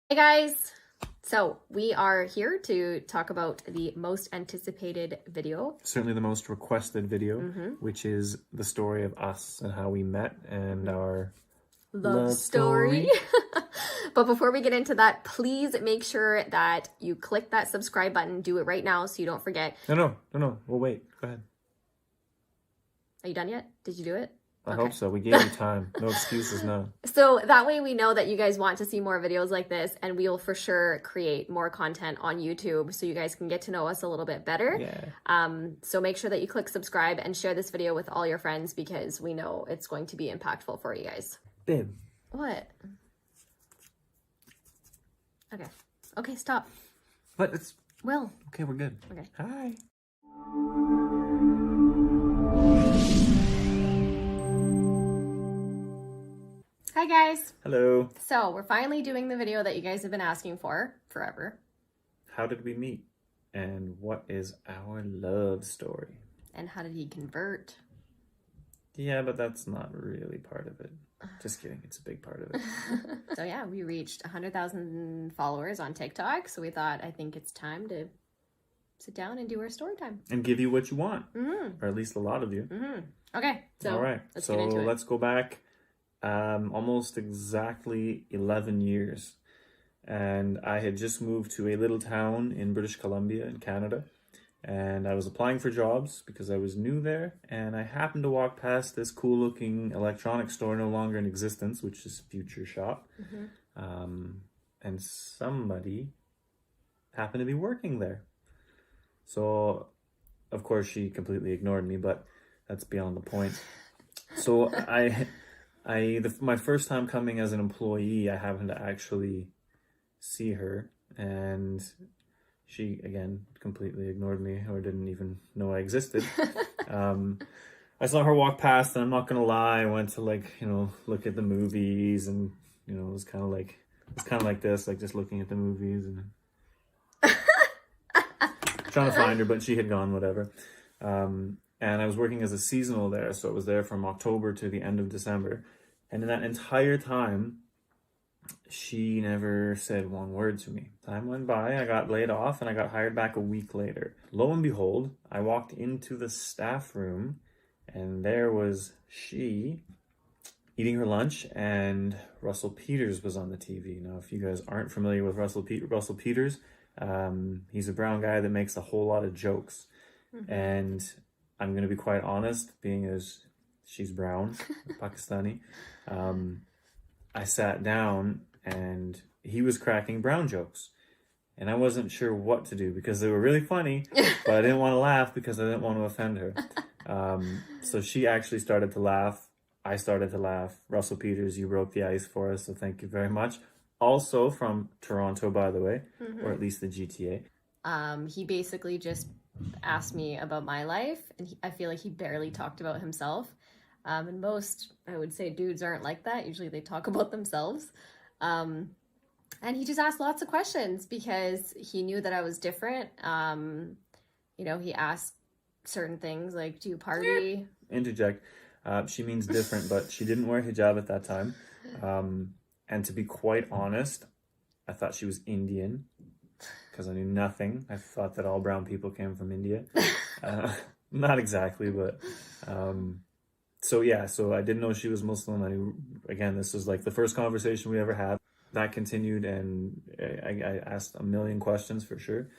Hey guys! So we are here to talk about the most anticipated video. Certainly the most requested video, which is the story of us and how we met and our love story. But before we get into that, please make sure that you click that subscribe button. Do it right now so you don't forget. No. We'll wait. Go ahead. Are you done yet? Did you do it? I hope so. We gave you time. No excuses now. So that way we know that you guys want to see more videos like this, and we will for sure create more content on YouTube so you guys can get to know us a little bit better. Yeah. So make sure that you click subscribe and share this video with all your friends because we know it's going to be impactful for you guys. Babe. What? Okay, stop. But it's... Will. Okay, we're good. Okay. Hi. Hi guys. Hello. So we're finally doing the video that you guys have been asking for forever. How did we meet? And what is our love story? And how did he convert? Yeah, but that's not really part of it. Just kidding. It's a big part of it. So yeah, we reached 100,000 followers on TikTok. So we thought, I think it's time to sit down and do our story time. And give you what you want. Or at least a lot of you. Okay. So all right. Let's get into it. Let's go back almost exactly 11 years. And I had just moved to a little town in British Columbia in Canada. And I was applying for jobs because I was new there. And I happened to walk past this cool looking electronics store no longer in existence, which is Future Shop. And somebody happened to be working there. So, of course, she completely ignored me, but that's beyond the point. So my first time coming as an employee, I happened to actually see her, and she, again, completely ignored me or didn't even know I existed. I saw her walk past, and I'm not going to lie, I went to, look at the movies, and, it was kind of like this, like just looking at the movies and trying to find her, but she had gone, whatever. And I was working as a seasonal there, so it was there from October to the end of December. And in that entire time, she never said one word to me. Time went by, I got laid off, and I got hired back a week later. Lo and behold, I walked into the staff room, and there was she eating her lunch, and Russell Peters was on the TV. Now, if you guys aren't familiar with Russell Peters, he's a brown guy that makes a whole lot of jokes. And I'm going to be quite honest, being as she's brown, Pakistani, I sat down and he was cracking brown jokes. And I wasn't sure what to do because they were really funny, but I didn't want to laugh because I didn't want to offend her. So she actually started to laugh. I started to laugh. Russell Peters, you broke the ice for us, so thank you very much. Also from Toronto, by the way, or at least the GTA. He basically just asked me about my life, and I feel like he barely talked about himself. And most, I would say, dudes aren't like that. Usually they talk about themselves. And he just asked lots of questions because he knew that I was different. He asked certain things like, do you party? Interject. She means different, but she didn't wear hijab at that time. And to be quite honest, I thought she was Indian because I knew nothing. I thought that all brown people came from India. Not exactly, but... So I didn't know she was Muslim. Again, this was like the first conversation we ever had. That continued, and I asked a million questions for sure.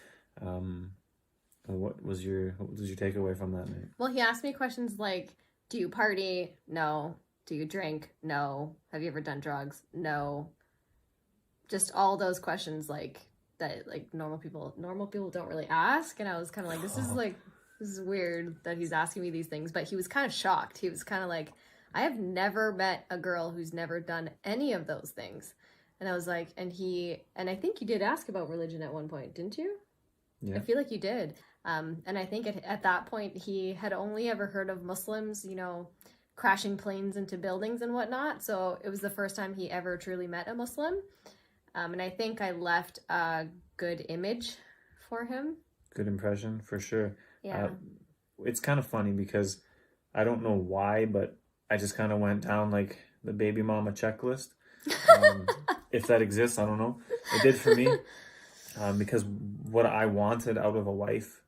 What was your takeaway from that, mate? Well, he asked me questions like, do you party? No. Do you drink? No. Have you ever done drugs? No. Just all those questions like that, like normal people don't really ask. And I was kind of like, this is weird that he's asking me these things, but he was kind of shocked. He was kind of like, I have never met a girl who's never done any of those things. And I was like, and I think you did ask about religion at one point, didn't you? Yeah. I feel like you did. And I think at that point he had only ever heard of Muslims, crashing planes into buildings and whatnot. So it was the first time he ever truly met a Muslim. And I think I left a good image for him. Good impression, for sure. Yeah. It's kind of funny because I don't know why, but I just kind of went down like the baby mama checklist. if that exists, I don't know. It did for me, because what I wanted out of a wife,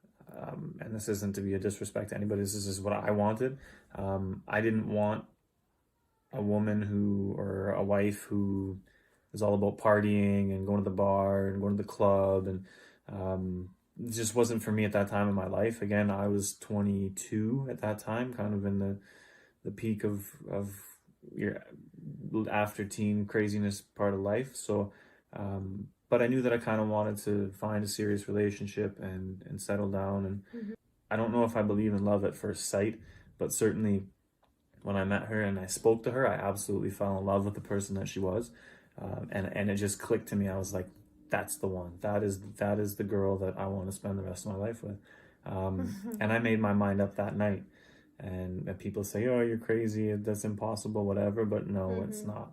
and this isn't to be a disrespect to anybody, this is just what I wanted. I didn't want a woman who, or a wife who is all about partying and going to the bar and going to the club, and it just wasn't for me at that time in my life. Again, I was 22 at that time, kind of in the peak of your after teen craziness part of life. So, but I knew that I kind of wanted to find a serious relationship and settle down. And I don't know if I believe in love at first sight, but certainly when I met her and I spoke to her, I absolutely fell in love with the person that she was. And it just clicked to me. I was like, that's the one. That is the girl that I want to spend the rest of my life with. And I made my mind up that night. And people say, oh, you're crazy, that's impossible, whatever. But no, it's not.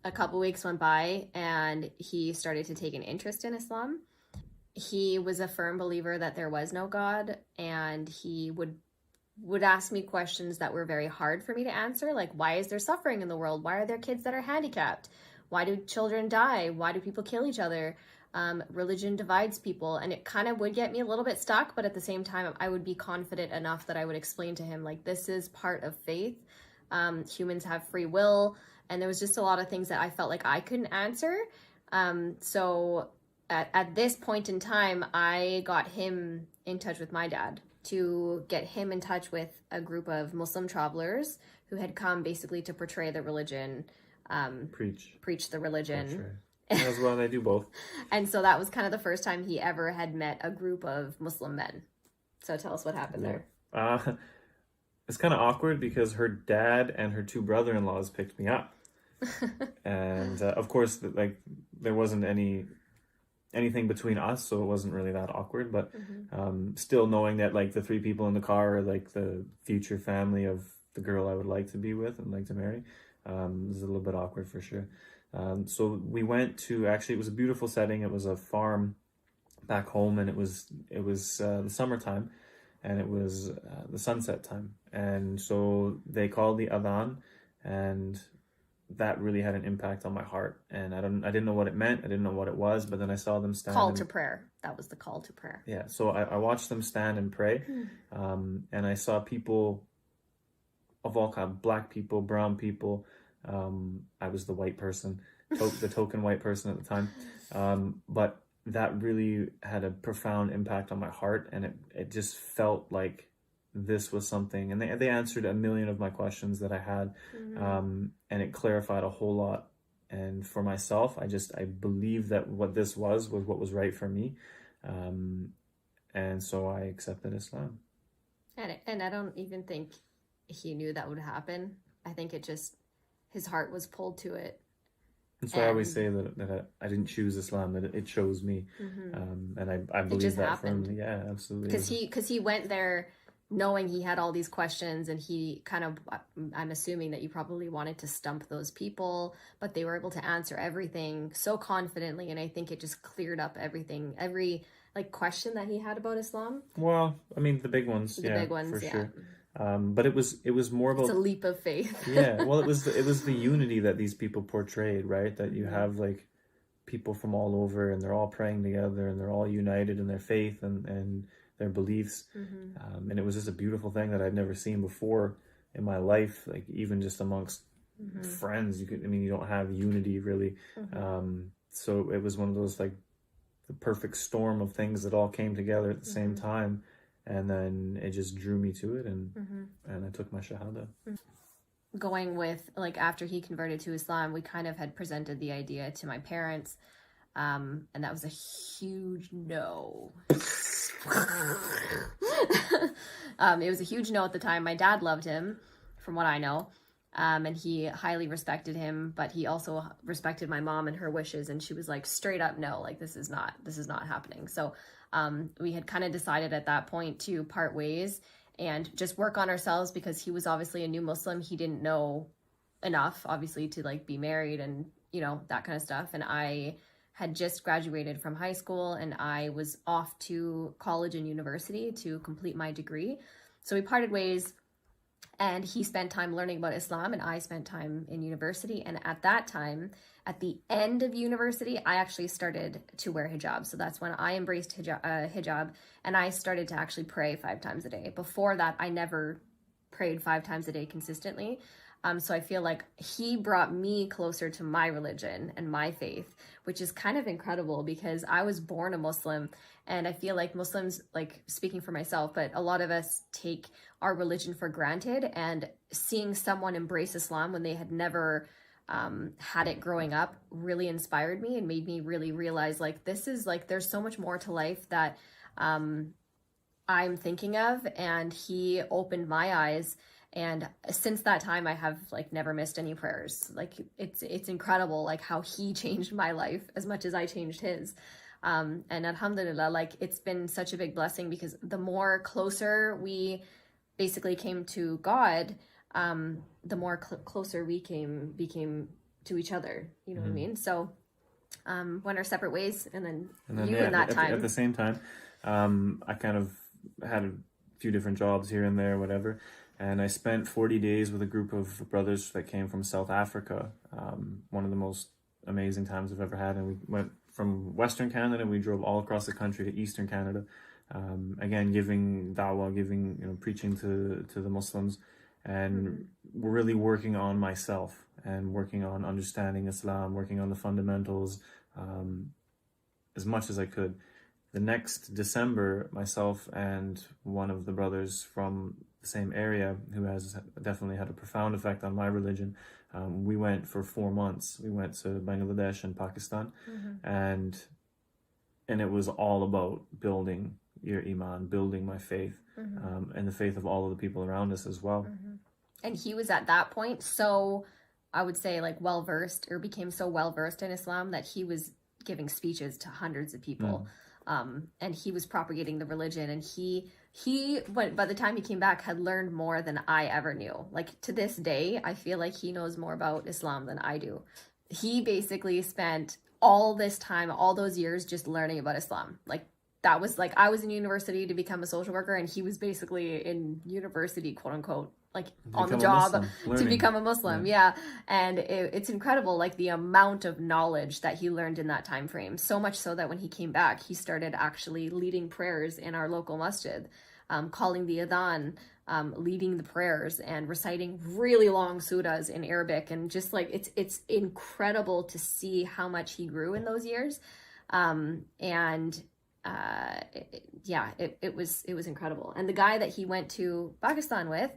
A couple weeks went by and he started to take an interest in Islam. He was a firm believer that there was no God, and he would ask me questions that were very hard for me to answer, like, why is there suffering in the world? Why are there kids that are handicapped? Why do children die? Why do people kill each other? Religion divides people. And it kind of would get me a little bit stuck, but at the same time, I would be confident enough that I would explain to him, like, this is part of faith. Humans have free will. And there was just a lot of things that I felt like I couldn't answer. So at this point in time, I got him in touch with my dad to get him in touch with a group of Muslim travelers who had come basically to portray the religion, preach the religion. As well, they do both. And so that was kind of the first time he ever had met a group of Muslim men. So tell us what happened there. It's kind of awkward because her dad and her two brother-in-laws picked me up. And of course, like, there wasn't anything between us, so it wasn't really that awkward. But still, knowing that, like, the three people in the car are like the future family of the girl I would like to be with and like to marry, was a little bit awkward for sure. So we went to, actually, it was a beautiful setting. It was a farm back home, and it was the summertime, and it was the sunset time. And so they called the adhan, and that really had an impact on my heart. And I didn't know what it meant. I didn't know what it was, but then I saw them stand. Call to prayer. That was the call to prayer. Yeah. So I watched them stand and pray. And I saw people of all kinds, black people, brown people. I was the white person, the token white person at the time. But that really had a profound impact on my heart. And it just felt like this was something, and they answered a million of my questions that I had, and it clarified a whole lot. And for myself, I believed that what this was what was right for me, and so I accepted Islam. And I don't even think he knew that would happen. I think it just, his heart was pulled to it. That's why I always say that I didn't choose Islam, that it chose me, and I believe that happened. Firmly. Yeah, absolutely. Because he went there knowing he had all these questions, and he kind of, I'm assuming that you probably wanted to stump those people, but they were able to answer everything so confidently, and I think it just cleared up everything, every like question that he had about Islam. Well, I mean, the big ones, for sure. But it was more about, it's a leap of faith. Yeah, well, it was the unity that these people portrayed, right? That you have like people from all over, and they're all praying together, and they're all united in their faith and their beliefs, and it was just a beautiful thing that I'd never seen before in my life. Like, even just amongst friends, you don't have unity really. So it was one of those, like, the perfect storm of things that all came together at the same time, and then it just drew me to it, and I took my shahada. Going with, like, after he converted to Islam, we kind of had presented the idea to my parents, and that was a huge no. It was a huge no at the time. My dad loved him, from what I know, and he highly respected him, but he also respected my mom and her wishes, and she was like, straight up no, like, this is not happening. So we had kind of decided at that point to part ways and just work on ourselves, because he was obviously a new Muslim. He didn't know enough, obviously, to like be married and, that kind of stuff. And I had just graduated from high school, and I was off to college and university to complete my degree. So we parted ways, And he spent time learning about Islam, and I spent time in university. And at that time, at the end of university, I actually started to wear hijab. So that's when I embraced hijab, and I started to actually pray 5 times a day. Before that, I never prayed 5 times a day consistently. So I feel like he brought me closer to my religion and my faith, which is kind of incredible because I was born a Muslim, and I feel like Muslims, like speaking for myself, but a lot of us take our religion for granted, and seeing someone embrace Islam when they had never had it growing up really inspired me and made me really realize like this is like there's so much more to life that I'm thinking of, and he opened my eyes. And since that time, I have like never missed any prayers. Like it's incredible, like how he changed my life as much as I changed his. And alhamdulillah, like it's been such a big blessing because the more closer we basically came to God, the more closer we became to each other. You know what I mean? So went our separate ways, and then you yeah, in that time. At the same time, I kind of had a few different jobs here and there, whatever. And I spent 40 days with a group of brothers that came from South Africa. One of the most amazing times I've ever had. And we went from Western Canada, we drove all across the country to Eastern Canada. Again, giving dawah, preaching to the Muslims, and really working on myself and working on understanding Islam, working on the fundamentals as much as I could. The next December, myself and one of the brothers from the same area, who has definitely had a profound effect on my religion, we went for 4 months. We went to Bangladesh and Pakistan, and it was all about building your iman, building my faith, and the faith of all of the people around us as well. And he was at that point so, I would say, like well-versed, or became so well-versed in Islam that he was giving speeches to hundreds of people. And he was propagating the religion, and he by the time he came back had learned more than I ever knew. Like to this day, I feel like he knows more about Islam than I do. He basically spent all this time, all those years, just learning about Islam. Like that was like, I was in university to become a social worker, and he was basically in university, quote unquote, like on the job to become a Muslim. Yeah. And it's incredible, like the amount of knowledge that he learned in that time frame. So much so that when he came back, he started actually leading prayers in our local masjid, calling the adhan, leading the prayers, and reciting really long surahs in Arabic. And just like it's incredible to see how much he grew in those years. It was incredible. And the guy that he went to Pakistan with,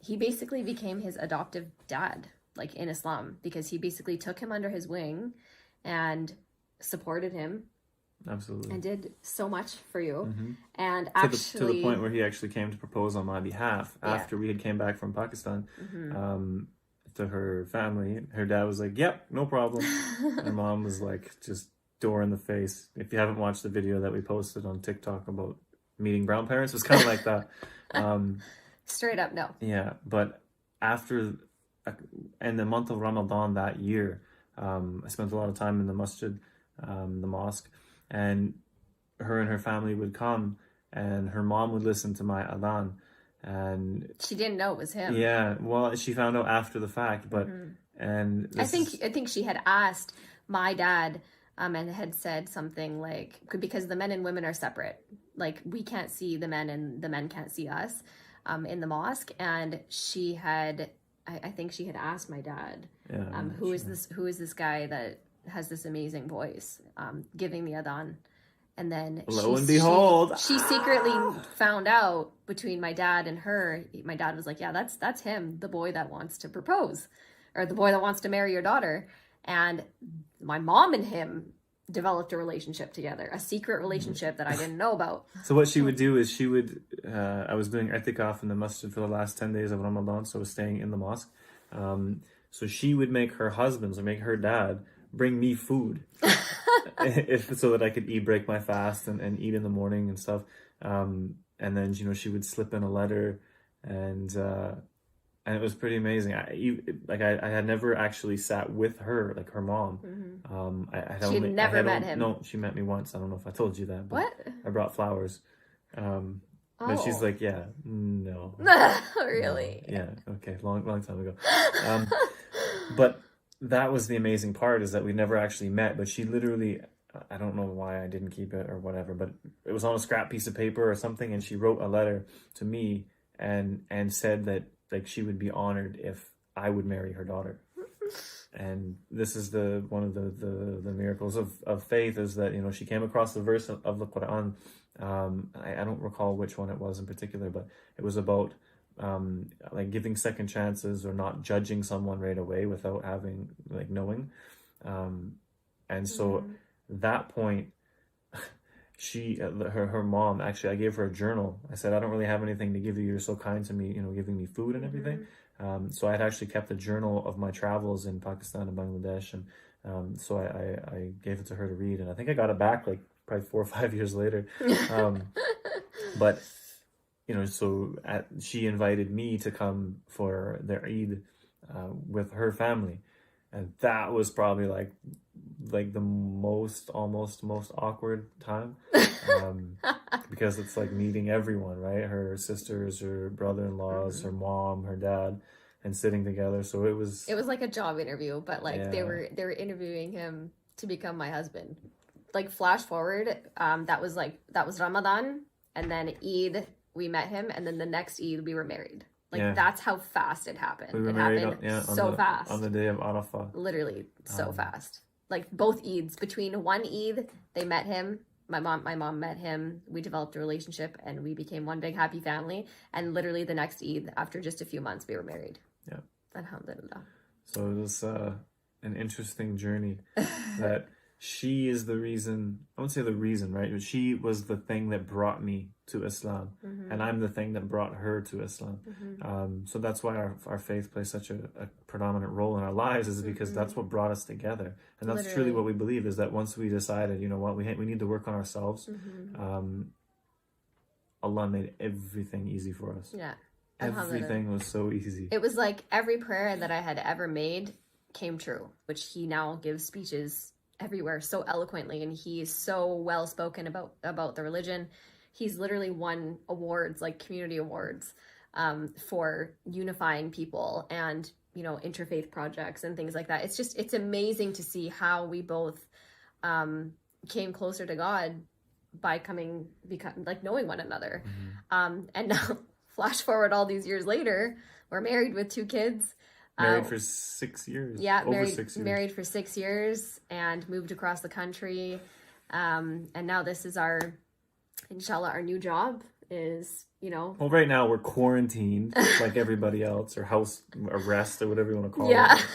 he basically became his adoptive dad, like in Islam, because he basically took him under his wing and supported him. Absolutely. And did so much for you. And to the point where he actually came to propose on my behalf after we had came back from Pakistan. To her family. Her dad was like, yep, no problem. My mom was like, just door in the face. If you haven't watched the video that we posted on TikTok about meeting brown parents, it was kind of like that. Straight up, no. Yeah, but after, in the month of Ramadan that year, I spent a lot of time in the masjid, the mosque, and her family would come, and her mom would listen to my adhan, and she didn't know it was him. Yeah, well, she found out after the fact, but and I think she had asked my dad, and had said something like, because the men and women are separate, like we can't see the men and the men can't see us in the mosque, and she had, I think she had asked my dad, who is this guy that has this amazing voice, giving the adhan. And then lo and behold, she secretly found out between my dad and her. My dad was like, yeah, that's him, the boy that wants to propose, or the boy that wants to marry your daughter. And my mom and him developed a relationship together, a secret relationship that I didn't know about. So what she would do is she would, I was doing i'tikaf in the masjid for the last 10 days of Ramadan, so I was staying in the mosque. So she would make her husband, so make her dad, bring me food so that I could break my fast and eat in the morning and stuff. And then, she would slip in a letter, and it was pretty amazing. I had never actually sat with her, like her mom. She'd never met him. No, she met me once. I don't know if I told you that, but what? I brought flowers. But she's Oh. like, yeah, no, no, Really? yeah, okay, long time ago. Um, but that was the amazing part, is that we never actually met. But she literally, I don't know why I didn't keep it or whatever, but it was on a scrap piece of paper or something, and she wrote a letter to me and said that like she would be honored if I would marry her daughter. And this is the one of the miracles of faith, is that, you know, she came across the verse of the Quran. I don't recall which one it was in particular, but it was about like giving second chances or not judging someone right away without having like knowing. Um, and so Mm-hmm. that point, she her mom, actually, I gave her a journal. I said, I don't really have anything to give you, you're so kind to me, you know, giving me food and everything. Mm-hmm. So I had actually kept a journal of my travels in Pakistan and Bangladesh, and so I gave it to her to read, and I think I got it back like probably 4 or 5 years later. um, but you know, so she invited me to come for their Eid with her family, and that was probably like the most awkward time, um, because it's like meeting everyone, right? Her sisters, her brother-in-laws, Mm-hmm. her mom, her dad, and sitting together. So it It was, was like a job interview, but like yeah, they were interviewing him to become my husband. Like flash forward, that was Ramadan, and then Eid we met him, and then the next Eid we were married. Like yeah. that's how fast it We happened. were It married happened yeah, so on fast. the day of Arafah. Literally so Um, fast. Like both Eids, between one Eid, they met him. My mom met him. We developed a relationship and we became one big happy family. And literally the next Eid, after just a few months, we were married. yeah. Alhamdulillah. So it was an interesting journey, that she is the reason, I wouldn't say the reason, right? But she was the thing that brought me to Islam, and Mm-hmm. I'm the thing that brought her to Islam. Mm-hmm. So that's why our faith plays such a predominant role in our lives, is because Mm-hmm. that's what brought us together. And that's truly what Literally. we believe, is that once we decided, you know what, we need to work on ourselves, Mm-hmm. Allah made everything easy for us. Yeah. Alhamdulillah. Everything was so easy. It was like every prayer that I had ever made came true, which he now gives speeches everywhere so eloquently, and he's so well spoken about the religion. He's literally won awards, like community awards, for unifying people and, you know, interfaith projects and things like that. It's amazing to see how we both came closer to God by become like knowing one another. And now flash forward all these years later, we're married with 2 kids. Married for 6 years. Yeah, Over 6 years. married for 6 years and moved across the country. And now this is inshallah, our new job is, you know. Well, right now we're quarantined like everybody else, or house arrest, or whatever you want to call Yeah. it.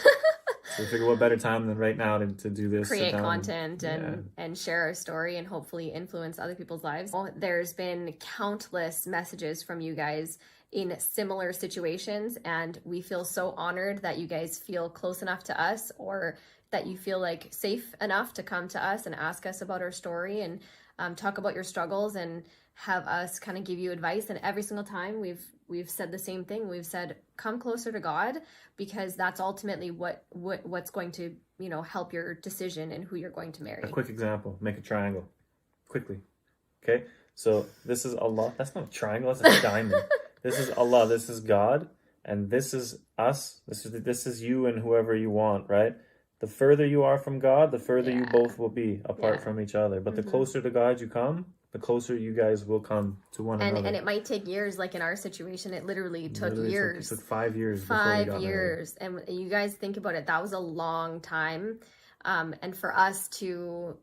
So we figure what better time than right now to do this, sit Create down content and share our story and hopefully influence other people's lives. There's been countless messages from you guys in similar situations, and we feel so honored that you guys feel close enough to us, or that you feel like safe enough to come to us and ask us about our story and talk about your struggles and have us kind of give you advice. And every single time we've said the same thing. We've said, come closer to God, because that's ultimately what's going to, you know, help your decision and who you're going to marry. A quick example: make a triangle, quickly. Okay, so this is Allah. That's not a triangle. That's a diamond. This is Allah. This is God, and this is us. This is you and whoever you want, right? The further you are from God, the further you both will be apart from each other. But the closer to God you come, the closer you guys will come to one another. And it might take years, like in our situation, it literally took years. It took 5 years. 5 years. And you guys think about it, that was a long time. And for us to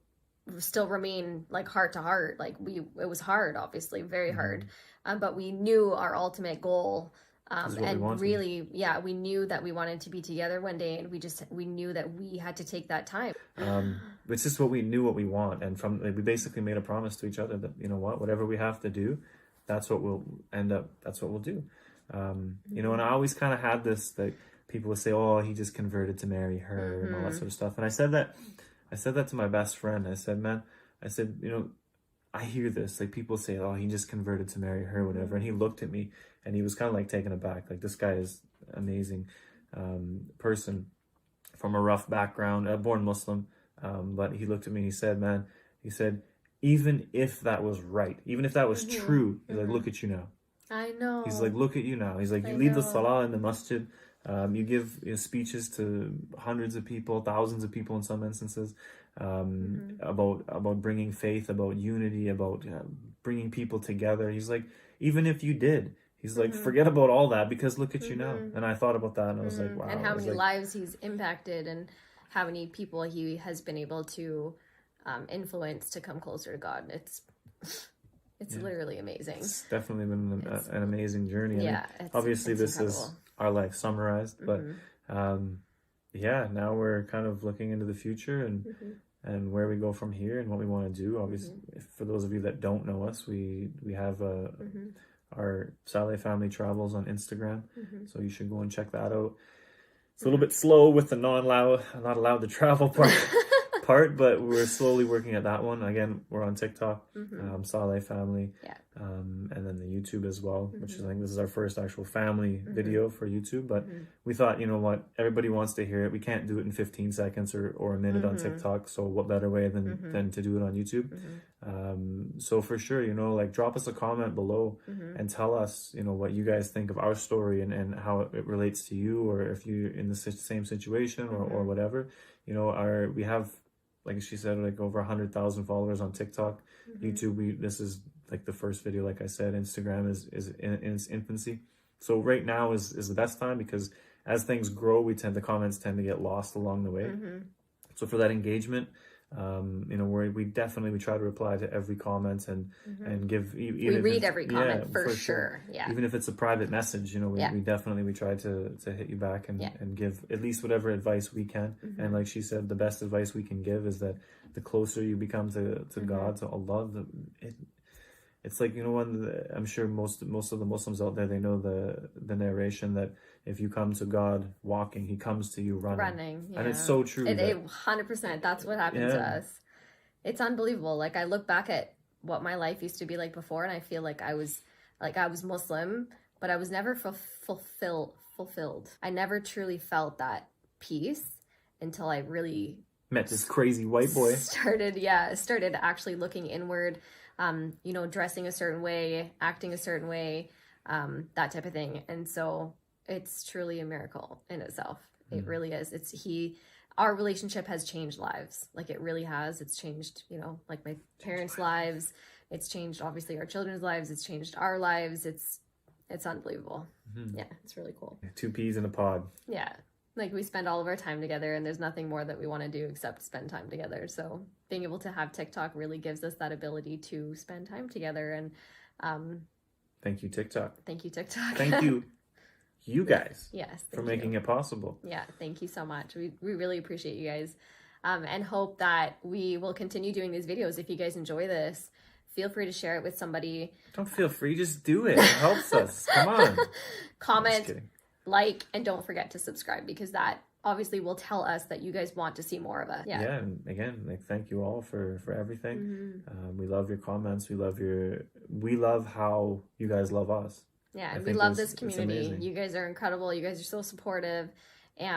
still remain like heart to heart, like it was hard, obviously, very hard. But we knew our ultimate goal. And really, yeah, we knew that we wanted to be together one day, and we knew that we had to take that time. It's just what we knew we want, and we basically made a promise to each other that, you know what, whatever we have to do, that's what we'll do. You know, and I always kind of had this, that people would say, oh, he just converted to marry her and all that sort of stuff. And I said that to my best friend. I said, man, you know, I hear this, like people say, oh, he just converted to marry her, whatever. And he looked at me and he was kind of like taken aback. Like, this guy is amazing person from a rough background, born Muslim. But he looked at me and he said, man, even if that was right, even if that was Mm-hmm. true, he's like, Mm-hmm. look at you now. I know. He's like, look at you now. He's like, I you lead the know. salah in the masjid. You give speeches to hundreds of people, thousands of people in some instances, about bringing faith, about unity, about bringing people together. He's like, even if you did, he's like, forget about all that because look at you now. And I thought about that, and I was like, wow. And how I was many like, lives he's impacted, and how many people he has been able to influence to come closer to God. It's literally amazing. It's definitely been an amazing journey. Yeah, I mean, obviously this incredible. is our life summarized, but yeah, now we're kind of looking into the future and where we go from here and what we want to do. Obviously, for those of you that don't know us, we have our Saleh Family Travels on Instagram, so you should go and check that out. It's a little bit slow with the not allowed to travel part, but we're slowly working at that one. Again, we're on TikTok, Saleh Family, and then the YouTube as well, which is, I think this is our first actual family video for YouTube. But we thought, you know what, everybody wants to hear it. We can't do it in 15 seconds or a minute on TikTok, so what better way than to do it on YouTube? So for sure, you know, like drop us a comment below and tell us, you know, what you guys think of our story and how it relates to you, or if you're in the same situation or whatever. You know, we have, like she said, like over 100,000 followers on TikTok. YouTube, this is like the first video, like I said. Instagram is in its infancy. So right now is the best time, because as things grow, the comments tend to get lost along the way. So for that engagement, you know, we definitely try to reply to every comment and give. We read every comment for sure. Yeah. Even if it's a private message, you know, we try to hit you back and give at least whatever advice we can. And like she said, the best advice we can give is that the closer you become to God, to Allah, it's like, you know, I'm sure most of the Muslims out there, they know the narration that if you come to God walking, He comes to you running. Yeah. And it's so true. 100%. That's what happened to us. It's unbelievable. Like, I look back at what my life used to be like before, and I feel like I was Muslim, but I was never fulfilled. I never truly felt that peace until I really met this crazy white boy. Started actually looking inward. You know, dressing a certain way, acting a certain way, that type of thing. And so it's truly a miracle in itself. It really is. Our relationship has changed lives. Like, it really has. It's changed, you know, like my parents' lives. It's changed, obviously, our children's lives. It's changed our lives. It's unbelievable. Yeah, it's really cool. 2 peas in a pod. Yeah. Like, we spend all of our time together, and there's nothing more that we want to do except spend time together. So being able to have TikTok really gives us that ability to spend time together. And thank you, TikTok. Thank you, TikTok. Thank you, you guys. Yes, for making it possible. Yeah, thank you so much. We really appreciate you guys, and hope that we will continue doing these videos. If you guys enjoy this, feel free to share it with somebody. Don't feel free, just do it. It helps us. Come on. Comment, like, and don't forget to subscribe, because that obviously will tell us that you guys want to see more of us. Yeah, and again, like, thank you all for everything. We love your comments. We love how you guys love us. Yeah, and we love this community. You guys are incredible. You guys are so supportive, and